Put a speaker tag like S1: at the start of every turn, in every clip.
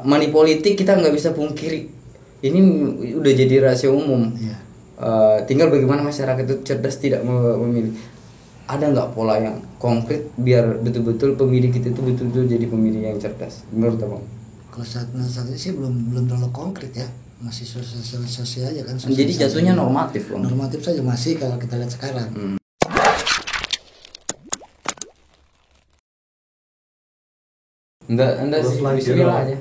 S1: money politik kita nggak bisa pungkiri. Ini udah jadi rahasia umum.
S2: Iya.
S1: Tinggal bagaimana masyarakat itu cerdas tidak memilih. Ada nggak pola yang konkret biar betul-betul pemilih kita itu betul-betul jadi pemilih yang cerdas? Menurut abang?
S2: Kalau saat ini sih belum terlalu konkret ya, masih sosial aja kan.
S1: Jadi jatuhnya normatif, bang.
S2: Normatif saja masih kalau kita lihat sekarang.
S1: Anda bismillah aja.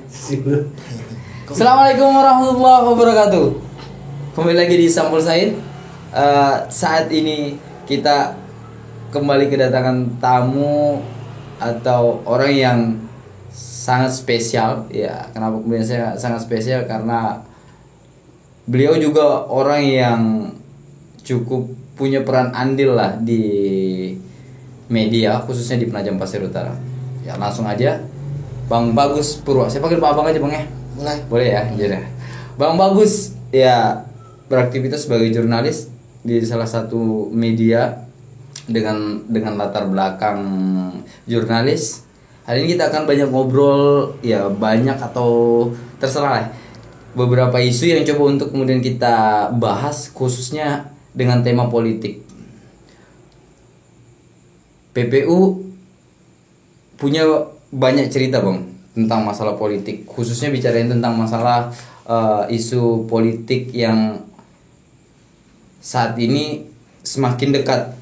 S1: Assalamualaikum warahmatullahi wabarakatuh. Kembali lagi di Sampul Said. Saat ini kita kembali kedatangan tamu atau orang yang sangat spesial. Ya, kenapa kemudian saya sangat spesial? Karena beliau juga orang yang cukup punya peran andil lah di media, khususnya di Penajam Pasir Utara. Ya, langsung aja Bang Bagus Purwo. Saya panggil Pak Abang aja, Bang ya. Boleh ya, jadi Bang Bagus ya beraktivitas sebagai jurnalis di salah satu media dengan latar belakang jurnalis. Hari ini kita akan banyak ngobrol, ya banyak atau terserah lah, beberapa isu yang coba untuk kemudian kita bahas khususnya dengan tema politik. PPU punya banyak cerita, Bang, tentang masalah politik, khususnya bicarain tentang masalah isu politik yang saat ini semakin dekat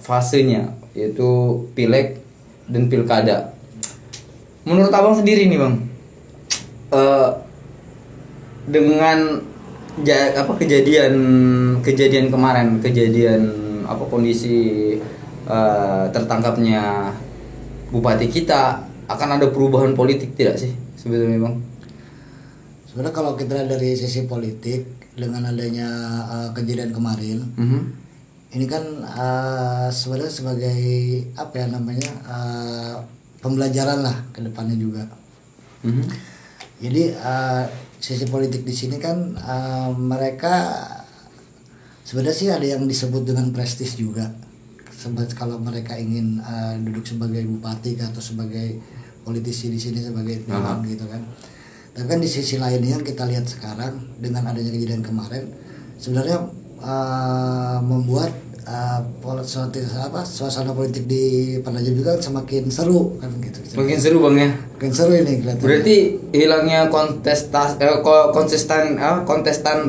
S1: fasenya, yaitu pileg dan pilkada. Menurut abang sendiri nih, Bang, dengan kejadian kemarin, kondisi tertangkapnya bupati kita, akan ada perubahan politik tidak sih sebetulnya, Bang?
S2: Sebenarnya kalau kita lihat dari sisi politik dengan adanya kejadian kemarin, ini kan sebenarnya sebagai apa ya namanya, pembelajaran lah ke depannya juga. Jadi sisi politik di sini kan mereka sebenarnya sih ada yang disebut dengan prestis juga. Kalau mereka ingin duduk sebagai bupati atau sebagai politisi di sini sebagai dewan gitu kan. Tapi kan di sisi lainnya yang kita lihat sekarang dengan adanya kejadian kemarin sebenarnya membuat suasana politik di Penajam juga semakin seru kan gitu.
S1: Makin seru, Bang ya.
S2: Makin seru ini kelihatan.
S1: Berarti hilangnya kontestan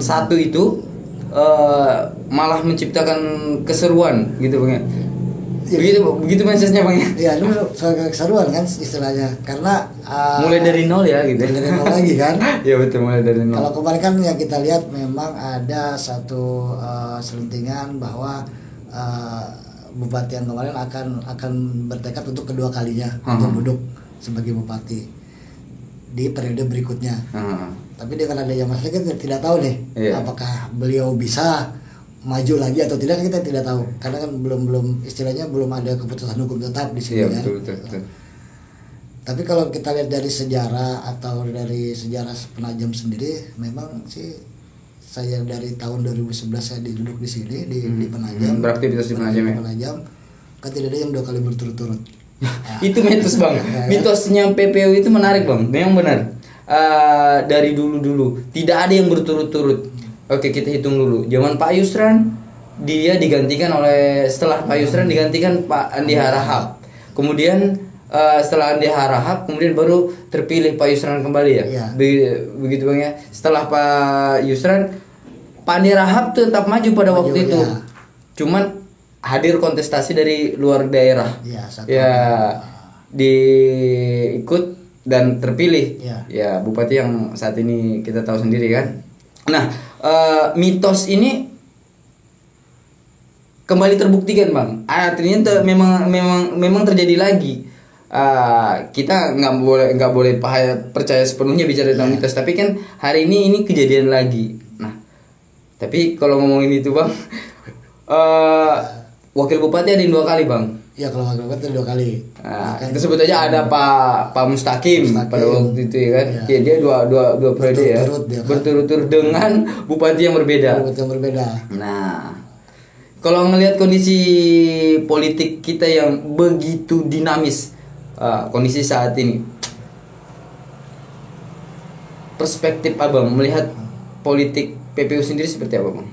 S1: satu itu malah menciptakan keseruan gitu, Bang ya. Begitu message-nya, Bang ya.
S2: Iya, itu keseruan kan istilahnya. Karena
S1: mulai dari nol ya gitu.
S2: Mulai dari nol lagi kan.
S1: Iya betul, mulai dari nol.
S2: Kalau kemarin kan yang kita lihat memang ada satu selentingan bahwa bupati yang kemarin akan bertekad untuk kedua kalinya untuk duduk sebagai bupati di periode berikutnya. Tapi dengan adanya masalah kita tidak tahu nih apakah beliau bisa maju lagi atau tidak, kita tidak tahu karena kan belum istilahnya belum ada keputusan hukum tetap di sini kan. Betul. Tapi kalau kita lihat dari sejarah atau dari sejarah Penajam sendiri, memang sih saya dari tahun 2011 saya duduk di sini di Penajam,
S1: beraktivitas di
S2: Penajam kan tidak ada yang 2 kali berturut-turut.
S1: Itu mitos, Bang. Mitosnya PPU itu menarik, Bang. Memang benar. Dari dulu tidak ada yang berturut-turut. Oke, kita hitung dulu. Zaman Pak Yusran, setelah Pak Yusran digantikan Pak Andi Harahap. Kemudian setelah Andi Harahap, kemudian baru terpilih Pak Yusran kembali ya. Begitu, Bang ya. Setelah Pak Yusran, Pak Andi Harahap tetap maju pada waktu itu. Cuman hadir kontestasi dari luar daerah. Diikut dan terpilih. Ya, bupati yang saat ini kita tahu sendiri kan. Nah, mitos ini kembali terbuktikan, Bang. Artinya memang terjadi lagi. Kita nggak boleh percaya sepenuhnya bicara tentang mitos, tapi kan hari ini kejadian lagi. Nah, tapi kalau ngomongin itu, Bang, wakil bupati ada yang 2 kali, Bang.
S2: Iya, kalau wakil bupati 2 kali.
S1: Kita sebut aja ada Pak Mustaqim pada waktu itu ya kan. Dia dua periode ya. Berturut-turut dengan bupati yang berbeda. Nah, kalau ngelihat kondisi politik kita yang begitu dinamis, kondisi saat ini, perspektif Abang melihat politik PPU sendiri seperti apa, Bang?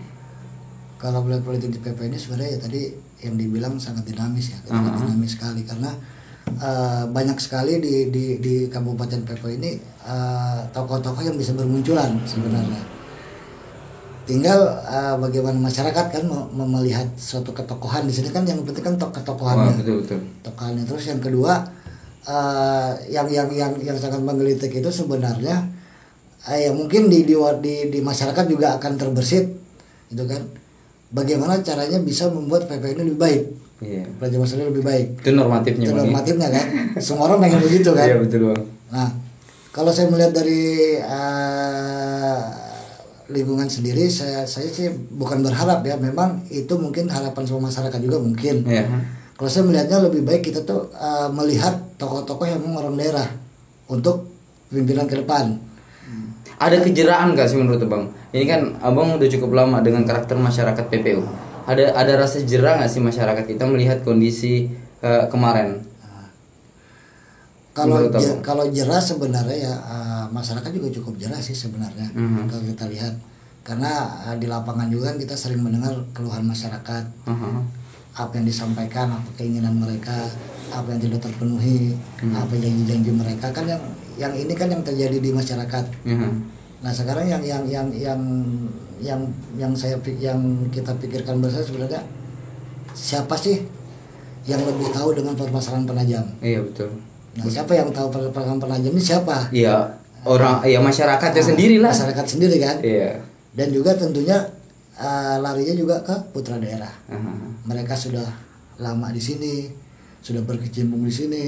S2: Kalau melihat politik di PPU ini sebenarnya ya tadi yang dibilang sangat dinamis ya, sangat dinamis sekali karena banyak sekali di Kabupaten PPU ini tokoh-tokoh yang bisa bermunculan sebenarnya. Tinggal bagaimana masyarakat kan melihat suatu ketokohan di sini kan, yang penting kan ketokohannya.
S1: Betul.
S2: Tokohannya. Terus yang kedua yang sangat menggelitik itu sebenarnya ya mungkin di masyarakat juga akan terbersit gitu kan. Bagaimana caranya bisa membuat PPU ini lebih baik.
S1: Iya.
S2: Pelajaran masalah lebih baik.
S1: Itu normatifnya.
S2: Itu normatifnya kan. Semua orang pengen begitu kan.
S1: Iya betul, Bang.
S2: Nah, kalau saya melihat dari lingkungan sendiri, saya sih bukan berharap ya, memang itu mungkin harapan semua masyarakat juga mungkin.
S1: Iya.
S2: Kalau saya melihatnya lebih baik kita tuh melihat tokoh-tokoh yang memang orang daerah untuk pimpinan ke depan.
S1: Ada kejeraan gak sih menurut Abang? Ini kan Abang udah cukup lama dengan karakter masyarakat PPU. Ada rasa jerah gak sih masyarakat kita melihat kondisi kemarin?
S2: Kalau jerah sebenarnya ya masyarakat juga cukup jerah sih sebenarnya. Kalau kita lihat, karena di lapangan juga kan kita sering mendengar keluhan masyarakat. Apa yang disampaikan, apa keinginan mereka, apa yang tidak terpenuhi, apa janji-janji mereka kan yang ini kan yang terjadi di masyarakat. Nah sekarang yang kita pikirkan bersama sebenarnya, siapa sih yang lebih tahu dengan permasalahan penajam?
S1: Iya betul.
S2: Nah siapa yang tahu permasalahan penajam ini siapa?
S1: Iya orang, ya masyarakatnya sendiri lah.
S2: Masyarakat sendiri kan.
S1: Iya.
S2: Dan juga tentunya larinya juga ke putra daerah. Mereka sudah lama di sini, sudah berkecimpung di sini,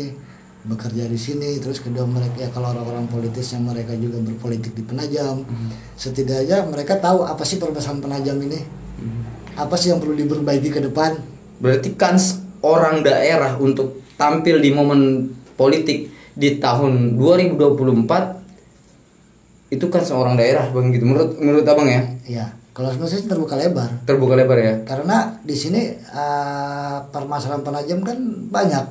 S2: bekerja di sini. Terus kedua mereka ya, kalau orang-orang politis yang mereka juga berpolitik di Penajam, setidaknya mereka tahu apa sih permasalahan Penajam ini, apa sih yang perlu diperbaiki ke depan.
S1: Berarti kan orang daerah untuk tampil di momen politik di tahun 2024 itu kan seorang daerah, Bang, gitu. Menurut Abang ya?
S2: Iya. Kalau menurut saya terbuka lebar.
S1: Terbuka lebar ya.
S2: Karena di sini permasalahan Penajam kan banyak.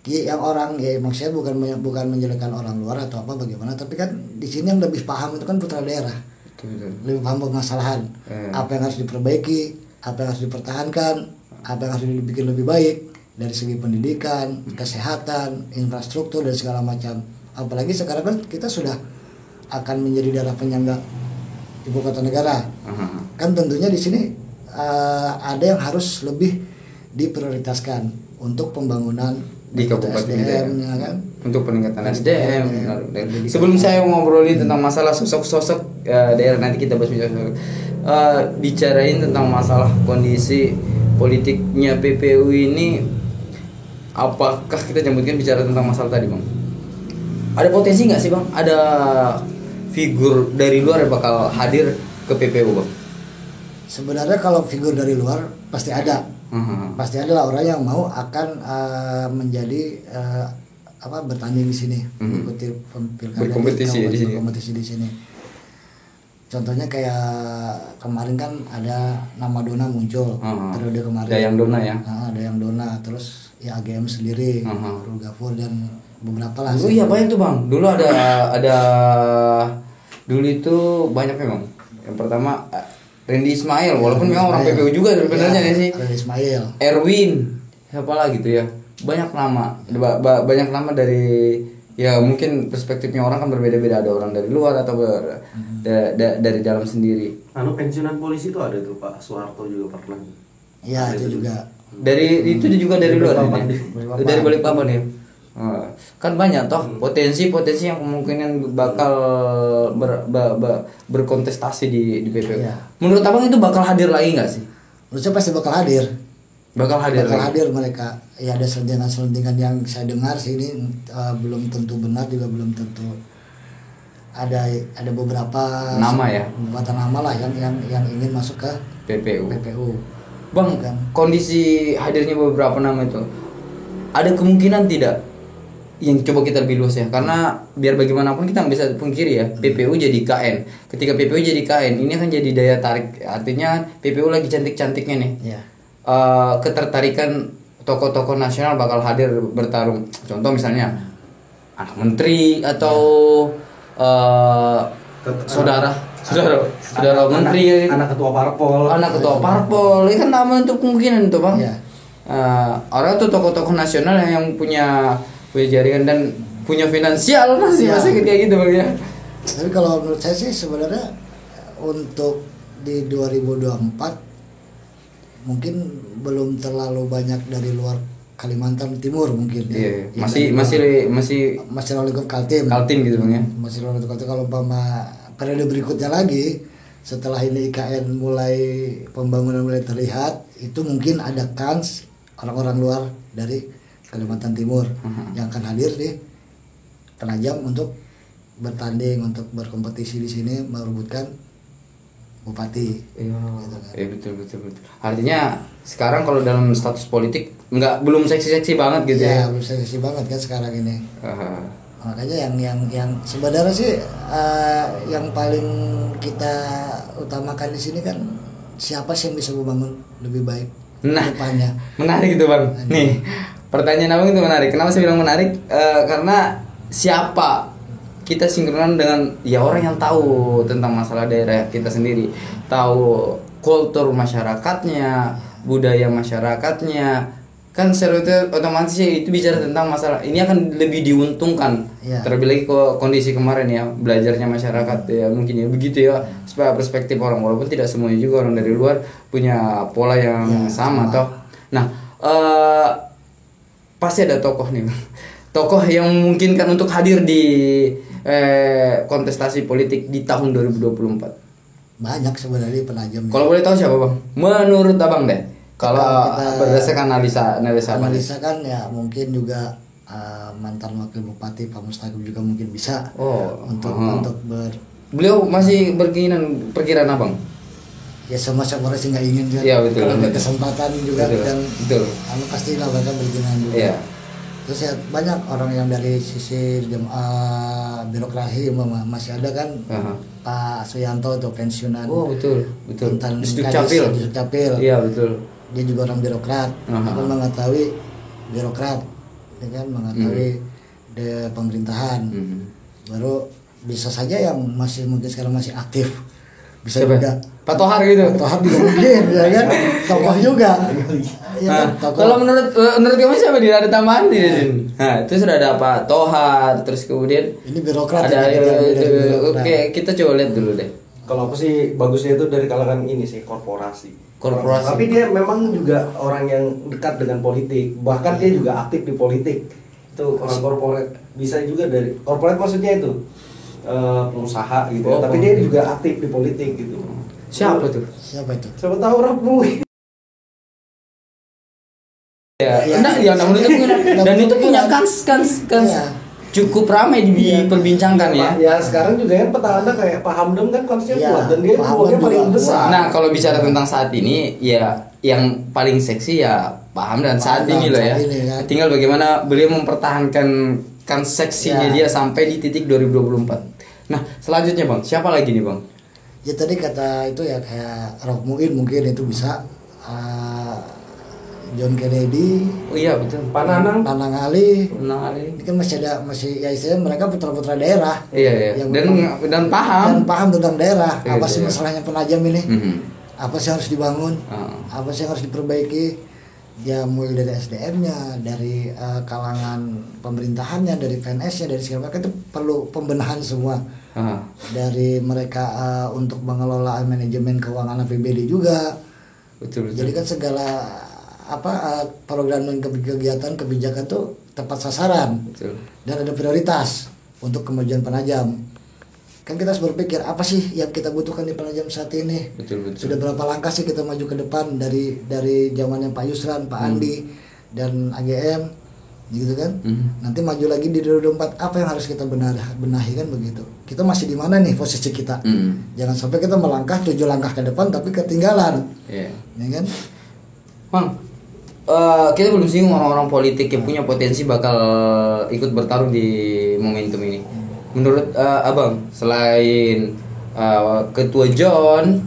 S2: Yang orang ya maksudnya bukan menjelekkan orang luar atau apa bagaimana, tapi kan di sini yang lebih paham itu kan putra daerah.
S1: Betul.
S2: Lebih paham permasalahan. Apa yang harus diperbaiki, apa yang harus dipertahankan, apa yang harus dibikin lebih baik dari segi pendidikan, kesehatan, infrastruktur dan segala macam. Apalagi sekarang kan kita sudah akan menjadi daerah penyangga ibu kota negara. Kan tentunya di sini ada yang harus lebih diprioritaskan untuk pembangunan
S1: di kabupaten
S2: SDM ya kan?
S1: Untuk peningkatan SDM. Sebelum saya ngobrolin tentang masalah sosok-sosok daerah, nanti kita bahas bicarain tentang masalah kondisi politiknya PPU ini. Apakah kita jemputkan bicara tentang masalah tadi, Bang? Ada potensi nggak sih, Bang? Ada figur dari luar yang bakal hadir ke PPU, Bang?
S2: Sebenarnya kalau figur dari luar pasti ada. Pasti ada lah orang yang mau akan menjadi bertanding di sini, mengikuti
S1: berkompetisi
S2: di sini. Contohnya kayak kemarin kan ada nama Dona muncul periode kemarin.
S1: Dayang Dona ya.
S2: Dayang Dona, terus ya AGM sendiri, Rul Gafur dan beberapa lah.
S1: Oh iya banyak tuh, Bang. Dulu ada dulu itu banyak memang. Yang pertama Randy Ismail, walaupun memang orang PPU juga sebenarnya ya, sih.
S2: Randy Ismail.
S1: Erwin, siapa lagi tuh ya? Banyak nama. Banyak nama dari ya mungkin perspektifnya orang kan berbeda-beda, ada orang dari luar atau dari dalam sendiri.
S3: Pensiunan polisi itu ada tuh Pak Soeharto juga pernah.
S2: Iya, itu juga.
S1: Itu juga dari luar ya? Dari Balikpapan ya. Kan banyak toh potensi yang kemungkinan bakal berkontestasi di PPU.
S2: Iya.
S1: Menurut Abang itu bakal hadir lagi nggak sih?
S2: Menurut saya pasti bakal hadir.
S1: Bakal hadir
S2: mereka. Ya ada selentingan yang saya dengar sih ini belum tentu benar, juga belum tentu. Ada beberapa
S1: nama ya.
S2: Beberapa nama lah yang ingin masuk ke
S1: PPU.
S2: Bang,
S1: kan kondisi hadirnya beberapa nama itu ada kemungkinan tidak yang coba kita lebih luas ya, karena biar bagaimanapun kita nggak bisa pungkiri ya, PPU jadi KN. Ketika PPU jadi KN, ini akan jadi daya tarik. Artinya PPU lagi cantik-cantiknya nih.
S2: Yeah.
S1: Ketertarikan tokoh-tokoh nasional bakal hadir bertarung. Contoh misalnya anak menteri atau saudara menteri,
S3: anak ketua parpol,
S1: ini kan nama untuk kemungkinan itu bang.
S2: Iya.
S1: Orang tuh tokoh-tokoh nasional yang punya jaringan dan punya finansial masih kayak gitu bang ya.
S2: Tapi kalau menurut saya sih sebenarnya untuk di 2024 mungkin belum terlalu banyak dari luar Kalimantan Timur mungkin.
S1: Iya.
S2: Ya.
S1: Masih
S2: lalu ke Kaltim
S1: gitu bang ya.
S2: Masih lalu ke Kaltim. Kalau umpama periode berikutnya lagi setelah ini IKN mulai pembangunan mulai terlihat, itu mungkin ada kans orang-orang luar dari Kalimantan Timur yang akan hadir di Penajam untuk bertanding, untuk berkompetisi di sini merebutkan bupati.
S1: Iya,
S2: gitu kan.
S1: Betul. Artinya sekarang kalau dalam status politik belum seksi banget gitu ya.
S2: Belum seksi banget kan sekarang ini. Makanya yang sebenarnya sih yang paling kita utamakan di sini kan siapa sih yang bisa membangun lebih baik depannya.
S1: Menarik itu bang. Nih pertanyaan abang itu menarik. Kenapa saya bilang menarik? Karena siapa kita sinkronan dengan ya orang yang tahu tentang masalah daerah kita sendiri, tahu kultur masyarakatnya, budaya masyarakatnya, kan secara otomatis itu bicara tentang masalah ini akan lebih diuntungkan. Terlebih lagi kondisi kemarin ya, belajarnya masyarakat ya mungkin ya begitu ya, supaya perspektif orang, walaupun tidak semuanya juga orang dari luar punya pola yang sama toh. Nah pasti ada tokoh nih, tokoh yang memungkinkan untuk hadir di kontestasi politik di tahun 2024.
S2: Banyak sebenarnya Penajam.
S1: Kalau boleh tahu siapa bang? Menurut abang deh. Kalau berdasarkan analisa
S2: kan ya mungkin juga mantan wakil bupati Pak Mustaqim juga mungkin bisa untuk
S1: beliau masih perkiraan abang?
S2: Ya sama orang sih nggak ingin kan.
S1: Iya betul.
S2: Kalau ada kesempatan juga dan pastilah bakal berkenan juga.
S1: Iya.
S2: Terus ya banyak orang yang dari sisi birokrasi masih ada kan. Pak Suyanto tuh pensiunan.
S1: Oh betul.
S2: Mantan
S1: Dukcapil. Iya betul.
S2: Dia juga orang birokrat. Aku mengetahui birokrat, ya kan, mengetahui de pemerintahan. Baru bisa saja yang masih mungkin sekarang masih aktif. Bisa juga
S1: Pak Tohar gitu.
S2: Pak Tohar juga mungkin, ya kan, tokoh juga. Ya,
S1: tokoh. Kalau menurut kamu siapa dia ada tambahan tidak? Nah itu sudah ada Pak Tohar, terus kemudian
S2: ini birokrat.
S1: Ada oke, kita coba lihat dulu deh.
S3: Kalau aku sih bagusnya itu dari kalangan ini sih korporasi. Tapi dia memang juga orang yang dekat dengan politik, bahkan dia juga aktif di politik. Itu orang korporat, bisa juga dari korporat maksudnya itu pengusaha gitu. Tapi dia juga aktif di politik gitu.
S1: Siapa itu?
S3: Siapa tahu Rabu.
S1: Dan itu punya kans cukup ramai diperbincangkan ya.
S3: Ya sekarang juga ya petahana kayak Pak Hamdan kan kansnya kuat dan dia peluangnya paling besar.
S1: Nah kalau bicara tentang saat ini ya yang paling seksi ya Pak Hamdan saat ini loh ya. Tinggal bagaimana beliau mempertahankan kan seksinya dia sampai di titik 2024. Nah selanjutnya bang, siapa lagi nih bang?
S2: Ya tadi kata itu ya kayak Roh Muin mungkin itu bisa. John Kennedy,
S1: iya betul.
S2: Panang Ali. Ini kan masih ya istilahnya mereka putra-putra daerah.
S1: Iya. Dan
S2: paham tentang daerah. Apa sih masalahnya Penajam ini? Apa sih harus dibangun? Apa sih harus diperbaiki? Ya mulai dari SDM-nya, dari kalangan pemerintahannya, dari PNS-nya, dari segala macam itu perlu pembenahan semua. Dari mereka untuk mengelola manajemen keuangan APBD juga. Betul. Jadi kan segala program dan kegiatan kebijakan tuh tepat sasaran. Betul. Dan ada prioritas untuk kemajuan Penajam. Kan kita harus berpikir apa sih yang kita butuhkan di Penajam saat ini. Betul. Sudah berapa langkah sih kita maju ke depan dari zamannya Pak Yusran, Pak Andi dan AGM gitu kan. Nanti maju lagi di 2024 apa yang harus kita benahi kan begitu. Kita masih di mana nih posisi kita. Jangan sampai kita melangkah 7 langkah ke depan tapi ketinggalan. Ya kan?
S1: Bang, kita belum singgung orang-orang politik yang punya potensi bakal ikut bertarung di momentum ini. Menurut abang, selain Ketua John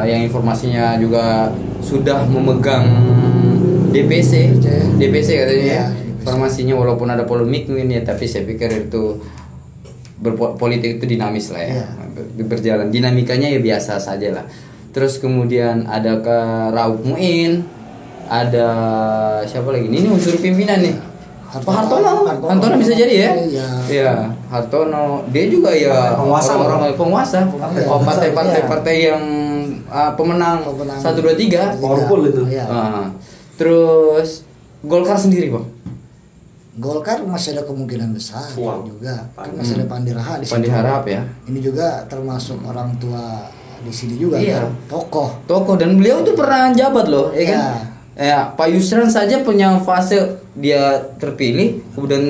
S1: yang informasinya juga sudah memegang DPC katanya ya. Informasinya walaupun ada polemik mungkin ya, tapi saya pikir itu berpolitik itu dinamis lah ya.
S2: Iya.
S1: Berjalan dinamikanya ya biasa saja lah. Terus kemudian ada ke Rauf Muin, ada siapa lagi? Ini unsur pimpinan nih. Pak Hartono bisa jadi ya? Iya, Hartono. Dia juga ya orang-orang penguasa. Partai-partai yang pemenang 1 2 3.
S3: Powerful itu.
S1: Terus Golkar sendiri, Bang.
S2: Golkar masih ada kemungkinan besar juga. Kan masih ada Pandi Raha di situ.
S1: Pandi Harap ya.
S2: Ini juga termasuk orang tua di sini juga kan. Tokoh
S1: Dan beliau tuh pernah jabat loh, ya kan? Ya, Pak Yusran saja punya fase dia terpilih, kemudian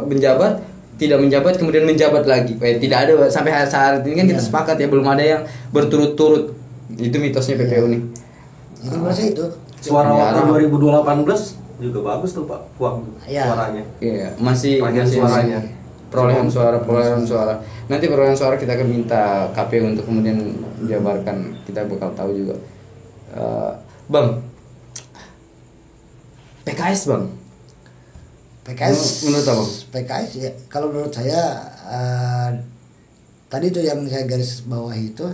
S1: menjabat, tidak menjabat, kemudian menjabat lagi. Tidak ada sampai saat ini kan kita sepakat ya belum ada yang berturut-turut. Itu mitosnya PPU nih.
S2: Itu berarti itu.
S3: Suara waktu 2018 juga bagus tuh Pak Puang suaranya.
S1: Iya, masih
S3: suaranya.
S1: Perolehan suara. Nanti perolehan suara kita akan minta KPU untuk kemudian menjabarkan. Kita bakal tahu juga. Bang, PKS Bang. Menurut Abang?
S2: PKS ya, kalau menurut saya tadi itu yang saya garis bawah itu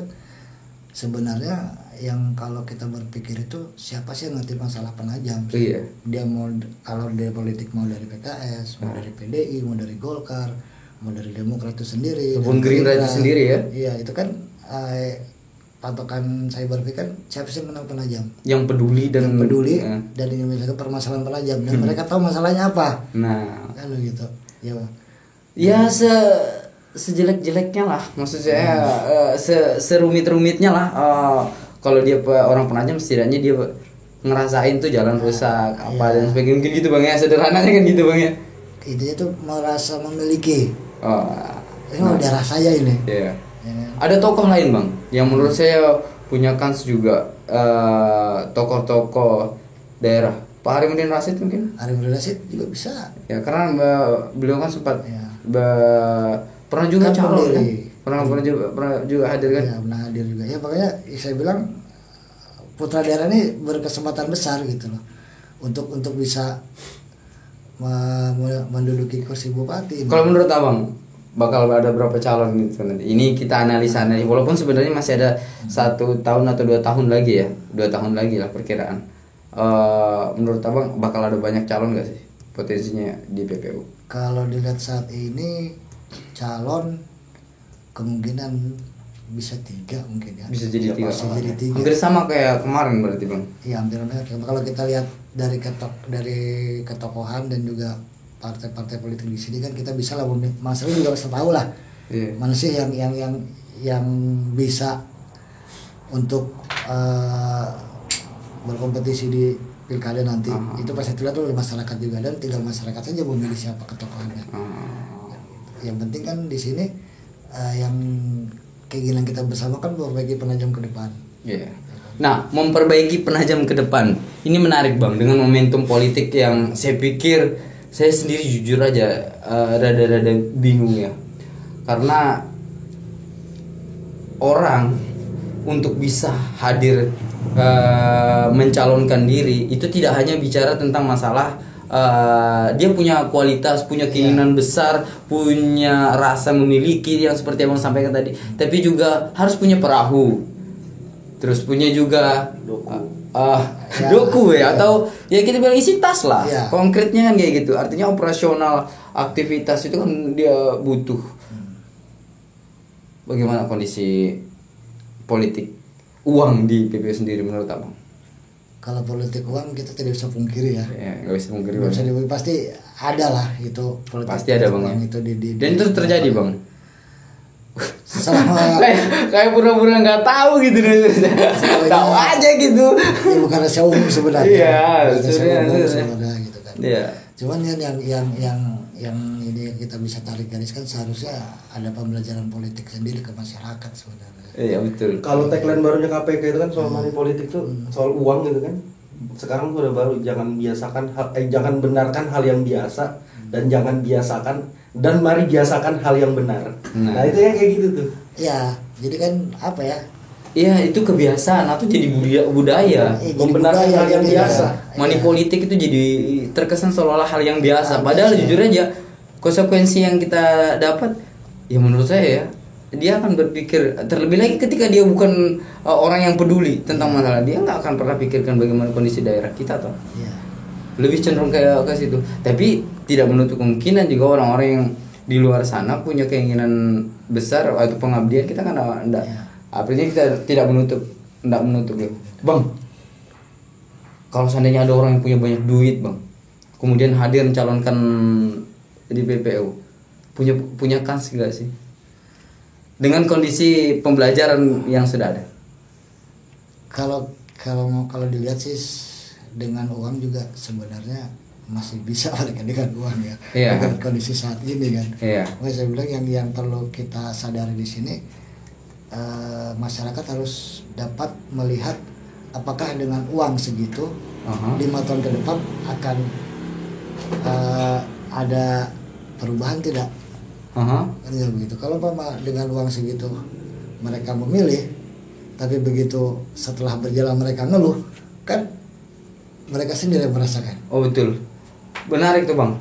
S2: sebenarnya yang kalau kita berpikir itu siapa sih yang ngerti masalah penajam?
S1: Iya.
S2: Dia mau kalau dari politik mau dari PKS, mau dari PDI, mau dari Golkar, mau dari Demokrat itu sendiri,
S1: maupun Gerindra itu sendiri ya?
S2: Iya, itu kan patokan saya berpikir siapa sih menang penajam? Yang
S1: peduli dan
S2: ingin menyelesaikan permasalahan penajam dan mereka tahu masalahnya apa.
S1: Nah,
S2: kan gitu. Ya, Bang.
S1: Ya sejelek-jeleknya lah, maksud saya serumit-rumitnya lah. Kalau dia orang penajam setidaknya dia ngerasain tuh jalan rusak dan sebagainya, mungkin gitu Bang ya, sederhananya kan gitu Bang ya.
S2: Intinya tuh merasa memiliki. Ini udah rasanya ini.
S1: Iya. Ada tokoh lain Bang yang menurut saya punya kans juga, tokoh-tokoh daerah. Pak Harimuddin Rashid mungkin.
S2: Harimuddin Rashid juga bisa.
S1: Ya karena beliau kan sempat pernah juga calon kan. Pernah juga hadir kan?
S2: Ya, pernah hadir juga. Ya makanya saya bilang putra daerah ini berkesempatan besar gitu loh untuk bisa menduduki kursi bupati.
S1: Kalau menurut Abang bakal ada berapa calon gitu nanti? Ini kita analisa nih, walaupun sebenarnya masih ada 1 tahun atau 2 tahun lagi ya, 2 tahun lagi lah perkiraan. Menurut Abang bakal ada banyak calon gak sih potensinya di PPU?
S2: Kalau dilihat saat ini calon kemungkinan bisa 3 mungkin ya.
S1: Bisa jadi 3.
S2: Hampir
S1: sama kayak kemarin berarti Bang.
S2: Iya, hampir. Kalau kita lihat dari ketokohan dan juga partai-partai politik di sini kan kita bisa lah, Mas Ri juga bisa tahu lah.
S1: Yeah.
S2: Mana sih yang bisa untuk berkompetisi di pilkada nanti. Itu pasti dilihat oleh masyarakat juga, dan tinggal masyarakat saja memilih siapa ketokohannya. Yang penting kan di sini yang keinginan kita bersama kan memperbaiki penajam ke depan.
S1: Yeah. Nah, memperbaiki penajam ke depan ini menarik Bang, dengan momentum politik yang saya pikir saya sendiri jujur aja rada-rada bingung ya, karena orang untuk bisa hadir mencalonkan diri itu tidak hanya bicara tentang masalah dia punya kualitas, punya keinginan besar, punya rasa memiliki yang seperti Abang sampaikan tadi, tapi juga harus punya perahu, terus punya juga doku atau ya kita bilang isi tas lah, konkretnya kan kayak gitu. Artinya operasional aktivitas itu kan dia butuh. Bagaimana kondisi politik uang di PPU sendiri menurut Abang?
S2: Kalau politik uang kita tidak bisa pungkiri ya.
S1: Nggak bisa pungkiri.
S2: Pasti ada lah itu politik.
S1: Pasti ada Bang.
S2: Itu
S1: dan itu terjadi Bang.
S2: Selama
S1: kayak pura-pura nggak tahu gitu deh. Tahu aja gitu.
S2: Ya bukan rahasia umum sebenarnya.
S1: Iya,
S2: sebenarnya gitu kan.
S1: Iya.
S2: Cuman yang ini kita bisa tarik garis kan seharusnya ada pembelajaran politik sendiri ke masyarakat sebenarnya.
S1: Iya betul.
S3: Kalau tagline barunya KPK itu kan soal money politik tuh, soal uang gitu kan. Sekarang tuh udah baru, jangan benarkan hal yang biasa, dan jangan biasakan, dan mari biasakan hal yang benar. Nah itu yang kayak gitu tuh.
S2: Iya, jadi kan apa ya?
S1: Iya, itu kebiasaan atau jadi budaya.
S3: Membenarkan hal yang biasa.
S1: Money politik itu jadi terkesan seolah-olah hal yang biasa. Padahal jujur aja konsekuensi yang kita dapat ya menurut saya ya dia akan berpikir terlebih lagi ketika dia bukan orang yang peduli tentang masalah, dia nggak akan pernah pikirkan bagaimana kondisi daerah kita toh.
S2: Iya.
S1: Lebih cenderung kayak ke situ. Tapi tidak menutup kemungkinan juga orang-orang yang di luar sana punya keinginan besar atau pengabdian, kita kan enggak. Artinya kita tidak menutup gitu. Bang, kalau seandainya ada orang yang punya banyak duit, Bang, kemudian hadir mencalonkan di PPU, punya kans gak sih? Dengan kondisi pembelajaran yang sudah ada.
S2: Kalau dilihat sih dengan uang juga sebenarnya masih bisa mereka dengan uang ya.
S1: Iya.
S2: Dengan kondisi saat ini kan.
S1: Iya.
S2: Makanya saya bilang yang perlu kita sadari di sini, masyarakat harus dapat melihat apakah dengan uang segitu 5 tahun ke depan akan ada perubahan tidak. Kan begitu. Kalau dengan uang segitu mereka memilih, tapi begitu setelah berjalan mereka ngeluh, kan mereka sendiri yang merasakan.
S1: Oh betul, benar itu Bang.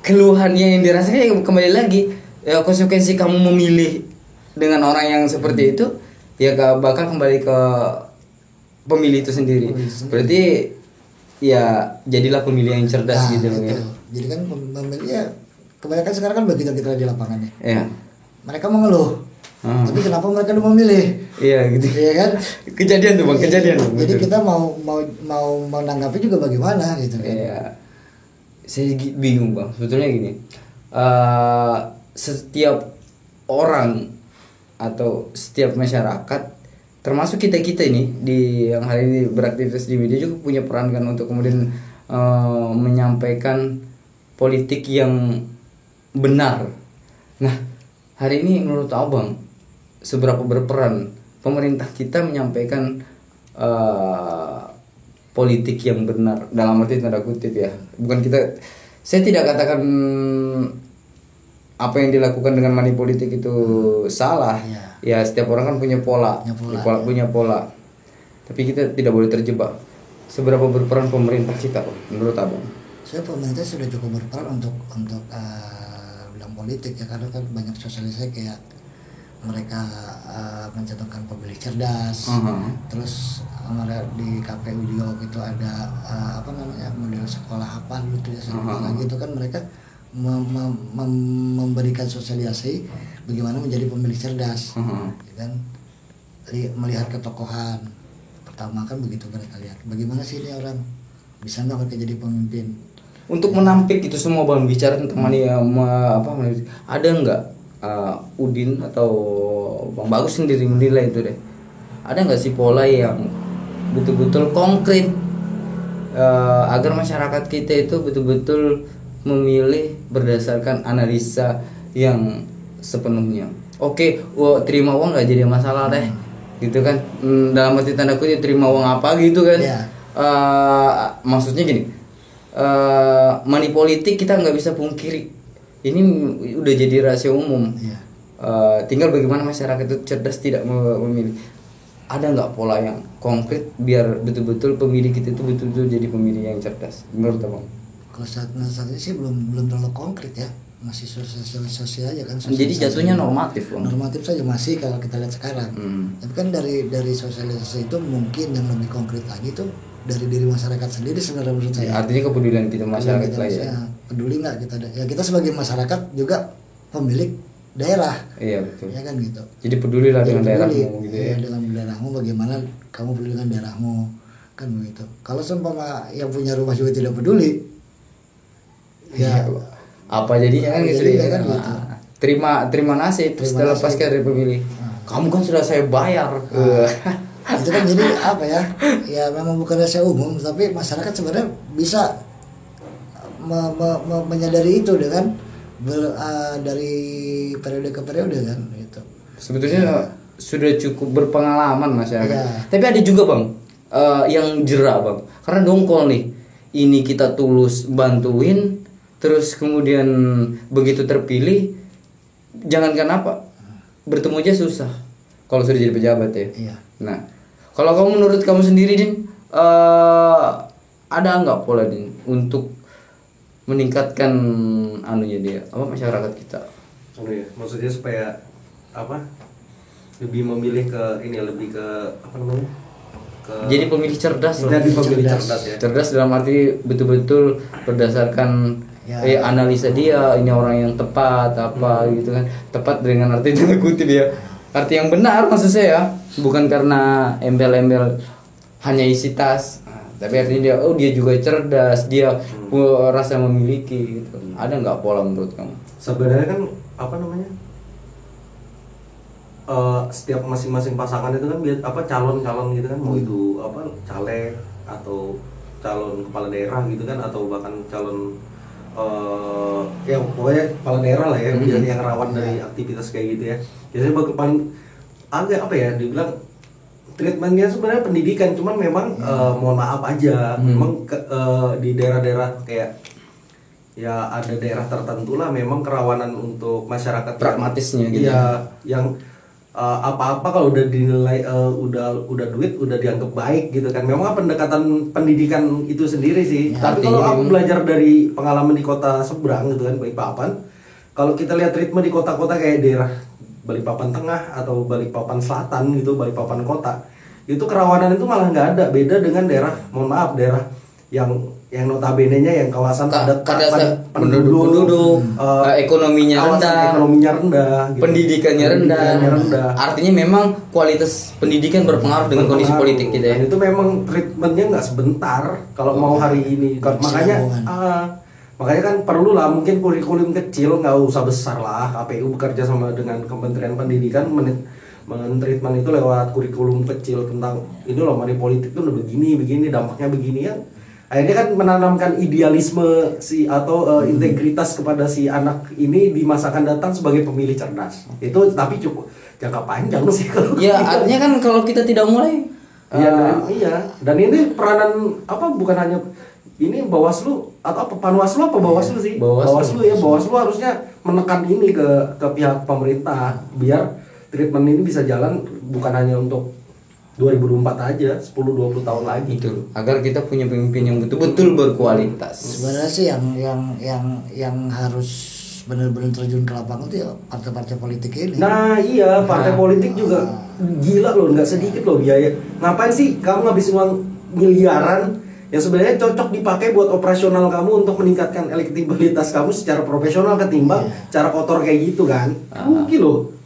S1: Keluhannya yang dirasakan ya kembali lagi ya, konsekuensi kamu memilih dengan orang yang seperti itu ya bakal kembali ke pemilih itu sendiri. Berarti ya jadilah pemilih yang cerdas gitu ya.
S2: Jadi kan pemilih ya kebanyakan sekarang kan begitu kita di lapangannya.
S1: Iya.
S2: Mereka mengeluh. Tapi kenapa mereka udah memilih?
S1: Iya gitu.
S2: Iya kan?
S1: Kejadian tuh Bang, kejadian.
S2: Jadi kita mau menanggapi juga bagaimana gitu kan.
S1: Iya. Saya bingung Bang. Sebetulnya gini. Setiap orang atau setiap masyarakat, termasuk kita ini yang hari ini beraktivitas di media juga punya peran kan untuk kemudian menyampaikan politik yang benar. Nah, hari ini menurut Abang seberapa berperan pemerintah kita menyampaikan politik yang benar dalam arti tanda kutip ya. Bukan saya tidak katakan apa yang dilakukan dengan money politik itu salah. Ya setiap orang kan punya pola. Punya pola. Tapi kita tidak boleh terjebak. Seberapa berperan pemerintah kita menurut Abang?
S2: Saya pemerintah sudah cukup berperan untuk bilang politik ya, karena kan banyak sosialisasi kayak mereka mencantumkan pemilih cerdas. Terus di KPU juga gitu ada model sekolah apa gitu ya, gitu kan mereka memberikan sosialisasi bagaimana menjadi pemilih cerdas, ya kan, melihat ketokohan. Pertama kan begitu mereka lihat bagaimana sih ini orang bisa nggak mereka jadi pemimpin.
S1: Untuk menampik itu semua Bang, bicara tentang ada nggak Udin atau Bang Bagus sendiri menilai itu deh, ada nggak sih pola yang betul-betul konkret agar masyarakat kita itu betul-betul memilih berdasarkan analisa yang sepenuhnya. Oke, terima uang nggak jadi masalah deh, gitu kan? Dalam arti tanda kutip terima uang apa gitu kan? Maksudnya gini, money politik kita nggak bisa pungkiri. Ini udah jadi rahasia umum. Tinggal bagaimana masyarakat itu cerdas tidak memilih. Ada nggak pola yang konkret biar betul-betul pemilih kita itu betul-betul jadi pemilih yang cerdas? Menurut Abang?
S2: Kalau saat ini sih belum terlalu konkret ya, masih sosial aja kan.
S1: Jadi jatuhnya normatif Bang.
S2: Normatif saja masih kalau kita lihat sekarang. Tapi kan dari sosialisasi itu mungkin yang lebih konkret lagi tuh dari diri masyarakat sendiri sebenarnya menurut saya.
S1: Artinya kepedulian kita masyarakat lah ya.
S2: Peduli nggak kita? Ya kita sebagai masyarakat juga pemilik daerah.
S1: Iya betul.
S2: Ya kan gitu.
S1: Jadi pedulilah dengan daerahmu gitu ya.
S2: Dengan daerahmu, bagaimana kamu peduli dengan daerahmu kan begitu. Kalau seumpama yang punya rumah juga tidak peduli, ya
S1: apa jadinya kan gitu ya kan gitu. Terima nasib setelah pasca dari pemilih. Kamu kan sudah saya bayar.
S2: Itu kan jadi apa ya? Ya memang bukan rahasia umum, tapi masyarakat sebenarnya bisa menyadari itu dengan dari periode ke periode kan gitu.
S1: Sebetulnya sudah cukup berpengalaman masyarakat. Tapi ada juga Bang yang jera Bang, karena dongkol nih. Ini kita tulus bantuin, terus kemudian begitu terpilih, jangankan apa, bertemu aja susah kalau sudah jadi pejabat ya. Nah, kalau kamu menurut kamu sendiri Din, ada nggak pola Din untuk meningkatkan anunya dia apa masyarakat kita.
S3: Ya, maksudnya supaya apa? Lebih memilih ke ini, lebih ke apa namanya?
S1: Jadi pemilih cerdas.
S3: Jadi pemilih cerdas ya.
S1: Cerdas dalam arti betul-betul berdasarkan analisa dia, ini orang yang tepat apa gitu kan. Tepat dengan arti tanda kutip ya. Arti yang benar maksud saya, bukan karena embel-embel hanya isi tas. Tapi artinya dia juga cerdas, dia rasa memiliki gitu. Ada nggak pola menurut kamu?
S3: Sebenarnya kan apa namanya? Setiap masing-masing pasangan itu kan apa calon-calon gitu kan, mau itu apa caleg atau calon kepala daerah gitu kan, atau bahkan calon ya pokoknya kepala daerah lah ya, yang rawan dari aktivitas kayak gitu ya. Biasanya paling agak apa ya dibilang treatmentnya sebenarnya pendidikan, cuman memang mohon maaf aja, memang di daerah-daerah kayak ya ada daerah tertentu lah memang kerawanan untuk masyarakat
S1: pragmatisnya gitu
S3: ya, yang apa-apa kalau udah dinilai udah duit udah dianggap baik gitu kan. Memang pendekatan pendidikan itu sendiri sih ya, tapi kalau aku belajar dari pengalaman di kota seberang gitu kan, Balikpapan, kalau kita lihat ritme di kota-kota kayak daerah Balikpapan Tengah atau Balikpapan Selatan gitu, Balikpapan Kota, itu kerawanan itu malah nggak ada. Beda dengan daerah, mohon maaf, daerah yang notabene-nya yang kawasan padat penduduk,
S1: ekonominya
S3: rendah,
S1: gitu. Pendidikannya rendah. Artinya memang kualitas pendidikan berpengaruh dengan kondisi politik gitu ya.
S3: Dan itu memang treatmentnya nggak sebentar kalau mau hari ini. Makanya kan perlu lah mungkin kurikulum kecil, nggak usah besar lah. KPU bekerja sama dengan Kementerian Pendidikan men-treatment itu lewat kurikulum kecil tentang ini loh, money politik tuh begini dampaknya begini ya. Akhirnya kan menanamkan idealisme atau integritas kepada si anak ini di masa akan datang sebagai pemilih cerdas. Itu tapi cukup jangka panjang sih kalau.
S1: Ya artinya kan kalau kita tidak mulai.
S3: Iya. Dan ini peranan apa bukan hanya ini Bawaslu atau apa Panwaslu apa Bawaslu sih? Bawaslu ya, Bawaslu harusnya menekan ini ke pihak pemerintah biar treatment ini bisa jalan bukan hanya untuk 2024 aja, 10-20 tahun lagi
S1: gitu. Agar kita punya pemimpin yang betul-betul berkualitas.
S2: Sebenarnya sih yang harus benar-benar terjun ke lapangan itu ya partai-partai politik ini.
S3: Nah iya, partai politik juga gila loh, nggak sedikit loh biaya. Ngapain sih kamu ngabisin uang miliaran yang sebenarnya cocok dipakai buat operasional kamu untuk meningkatkan elektabilitas kamu secara profesional ketimbang cara kotor kayak gitu kan? Mungkin loh.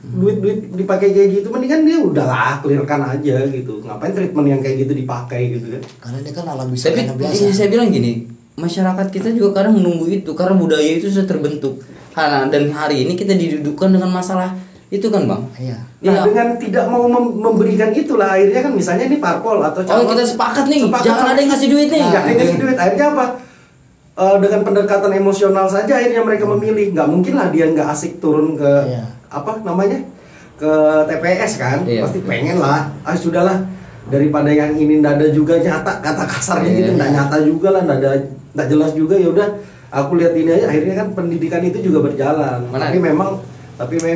S3: Duit dipakai kayak gitu, mendingan dia udahlah clearkan aja gitu. Ngapain treatment yang kayak gitu dipakai gitu kan?
S2: Karena ini kan alam bisa.
S1: Tapi biasa. Saya bilang gini, masyarakat kita juga kadang menunggu itu karena budaya itu sudah terbentuk. Dan hari ini kita didudukkan dengan masalah itu kan bang.
S2: Iya.
S3: Nah dengan tidak mau memberikan itulah akhirnya kan misalnya ini parpol atau calon.
S1: Kita sepakat nih, jangan ada yang ngasih duit nih.
S3: Jangan ada yang ngasih duit. Akhirnya apa? Dengan pendekatan emosional saja akhirnya mereka memilih. Nggak mungkin lah dia nggak asik turun ke apa namanya ke TPS kan, pasti pengen lah. Sudahlah daripada yang ini nggak ada juga nyata, kata kasarnya gitu nggak nyata juga lah, nggak jelas juga, ya udah aku lihat ini aja. Akhirnya kan pendidikan itu juga berjalan. Tapi memang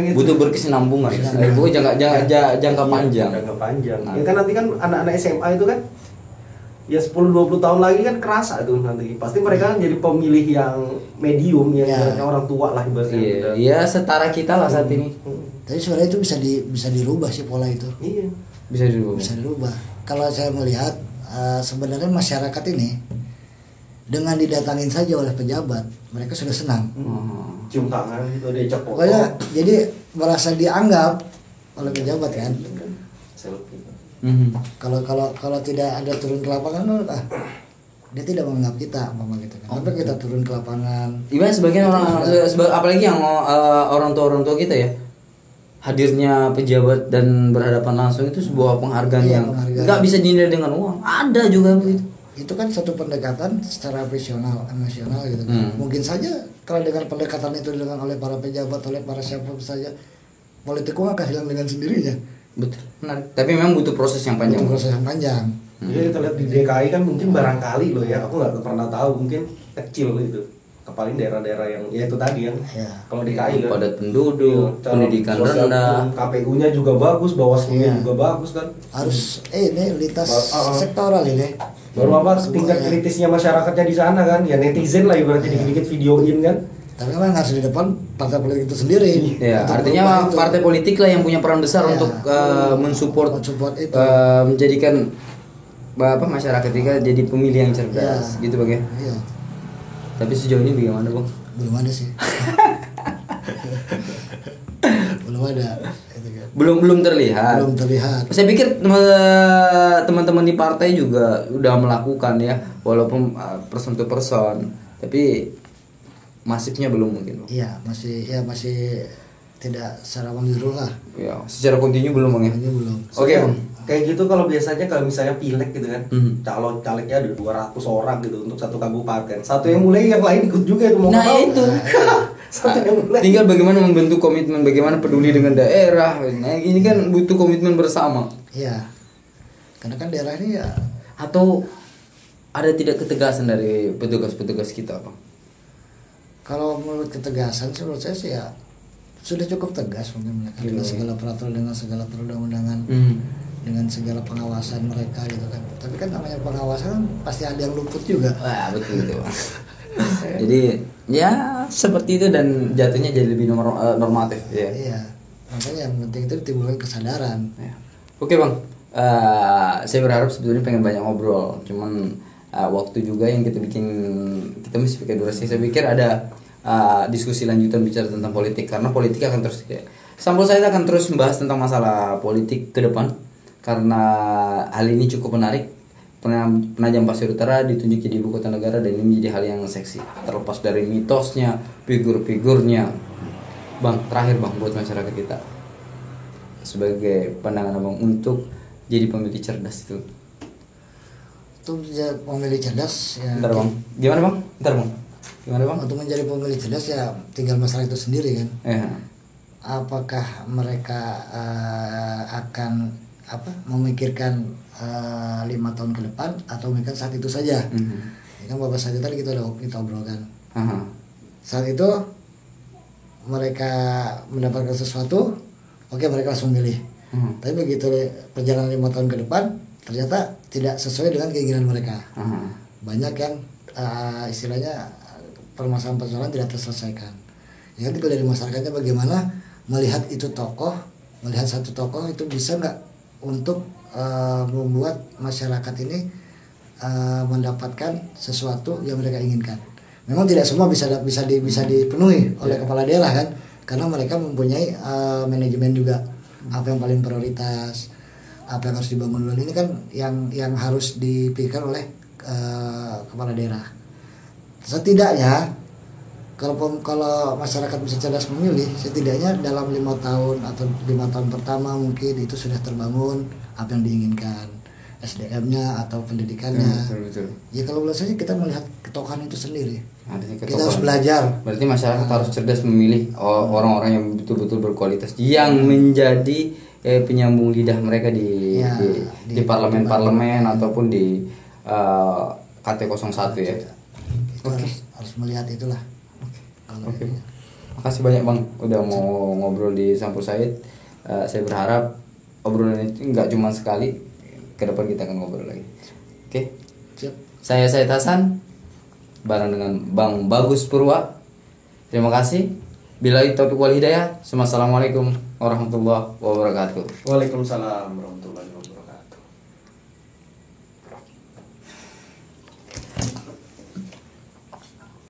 S3: itu
S1: butuh berkesinambungan. Bukan jangka panjang.
S3: Ya kan nanti kan anak-anak SMA itu kan ya 10-20 tahun lagi kan kerasa tuh nanti. Pasti mereka kan jadi pemilih yang medium, yang orang tua lah ibaratnya.
S1: Iya, setara kita lah saat ini.
S2: Tapi sebenarnya itu bisa dirubah sih pola itu.
S3: Iya.
S2: Bisa dirubah. Kalau saya melihat sebenarnya masyarakat ini dengan didatangin saja oleh pejabat, mereka sudah senang.
S3: Cium tangan gitu, diajak foto.
S2: Pokoknya jadi merasa dianggap oleh pejabat kan. Kalau tidak ada turun ke lapangan, dia tidak menganggap kita, gitu kan. Tapi kita turun ke lapangan.
S1: Gimana sebagian orang, apalagi yang orang tua kita ya, hadirnya pejabat dan berhadapan langsung itu sebuah penghargaan yang nggak bisa dinilai dengan uang. Ada juga begitu.
S2: Itu kan satu pendekatan secara emosional gitu kan. Mungkin saja kalau dengan pendekatan itu dilakukan oleh para pejabat, oleh para siapa saja, politik uang akan hilang dengan sendirinya.
S1: Betul, menarik. Tapi memang butuh proses yang panjang.
S3: Jadi kita lihat di DKI kan mungkin barangkali loh ya, aku nggak pernah tahu, mungkin kecil itu. Paling daerah-daerah yang ya itu tadi yang kalau DKI kan
S1: padat penduduk, pendidikan rendah,
S3: KPU-nya juga bagus, Bawaslu-nya juga bagus kan.
S2: Harus ini lintas sektoral ini.
S3: Baru apa tingkat kritisnya masyarakatnya di sana kan, ya netizen lah ibaratnya dikit-dikit videoin kan.
S2: Tapi memang harus di depan partai politik itu sendiri.
S1: Ya, artinya partai politik lah yang punya peran besar untuk mensupport
S2: itu.
S1: Menjadikan masyarakat kita jadi pemilih yang cerdas, gitu Bang ya.
S2: Iya.
S1: Tapi sejauh ini bagaimana Bang?
S2: Belum ada sih. Belum ada.
S1: Belum terlihat.
S2: Belum terlihat.
S1: Saya pikir teman-teman di partai juga udah melakukan ya, walaupun person to person, tapi masifnya belum mungkin.
S2: Iya, masih tidak secara menyeluruh lah.
S1: Ya, secara kontinu belum Bang ya.
S2: Belum.
S1: Oke Bang.
S3: Kayak gitu kalau biasanya kalau misalnya pileg gitu kan, calegnya ada 200 orang gitu untuk satu kabupaten. Satu yang mulai, yang lain ikut juga itu mau.
S1: Nah, itu.
S3: Satu yang mulai.
S1: Tinggal bagaimana membentuk komitmen, bagaimana peduli dengan daerah. Nah, ini kan butuh komitmen bersama.
S2: Iya. Karena kan daerah ini ya,
S1: atau ada tidak ketegasan dari petugas-petugas kita, Bang?
S2: Kalau menurut ketegasan sih menurut saya sih ya sudah cukup tegas mungkin mereka dengan segala peraturan, dengan segala perundang-undangan, dengan segala pengawasan mereka gitu kan. Tapi kan namanya pengawasan pasti ada yang luput juga.
S1: Wah, betul itu. Jadi ya seperti itu dan jatuhnya jadi lebih normatif ya.
S2: Iya. Makanya yang penting itu timbulkan kesadaran.
S1: Ya. Oke Bang, saya berharap sebetulnya pengen banyak ngobrol, cuman waktu juga yang kita mesti pakai durasi. Saya pikir ada diskusi lanjutan bicara tentang politik, karena politik akan terus Sampul saya akan terus membahas tentang masalah politik ke depan, karena hal ini cukup menarik. Penajam Pasir Utara ditunjuk jadi ibu kota negara dan ini menjadi hal yang seksi, terlepas dari mitosnya, figur-figurnya. Bang, terakhir Bang, buat masyarakat kita sebagai pandangan Abang untuk jadi pemilih cerdas itu.
S2: Untuk menjadi pemilih cerdas ya.
S1: Bentar Bang, gimana Bang? Bentar Bang, gimana Bang?
S2: Untuk menjadi pemilih cerdas ya tinggal masyarakat itu sendiri kan. Apakah mereka akan memikirkan 5 tahun ke depan atau memikirkan saat itu saja? Ya kan beberapa saat itu tadi kita obrolkan. Saat itu mereka mendapatkan sesuatu, oke, mereka langsung milih. Tapi begitu perjalanan 5 tahun ke depan ternyata tidak sesuai dengan keinginan mereka. Banyak yang istilahnya permasalahan-permasalahan tidak terselesaikan. Ya tinggal dari masyarakatnya bagaimana melihat itu melihat satu tokoh itu bisa nggak untuk membuat masyarakat ini mendapatkan sesuatu yang mereka inginkan. Memang tidak semua bisa dipenuhi oleh kepala daerah kan, karena mereka mempunyai manajemen juga, apa yang paling prioritas, apa yang harus dibangun dulu. Ini kan yang harus dipikirkan oleh kepala daerah. Setidaknya kalau masyarakat bisa cerdas memilih, setidaknya dalam 5 tahun atau 5 tahun pertama mungkin itu sudah terbangun apa yang diinginkan, SDM-nya atau pendidikannya.
S1: Betul.
S2: Ya kalau menurut saya kita melihat ketokohan itu sendiri.
S1: Kita
S2: harus belajar.
S1: Berarti masyarakat harus cerdas memilih orang-orang yang betul-betul berkualitas, yang menjadi penyambung lidah mereka di parlemen ataupun di KT01 ya.
S2: Harus melihat itulah.
S1: Oke. Makasih banyak Bang udah mau ngobrol di Sampul Said. Saya berharap obrolan itu nggak cuma sekali, ke depan kita akan ngobrol lagi. Oke.
S2: Siap.
S1: Saya Said Hasan bareng dengan Bang Bagus Purwa. Terima kasih. Billahi taufiq wal hidayah. Assalamualaikum warahmatullahi wabarakatuh.
S3: Waalaikumsalam warahmatullahi wabarakatuh.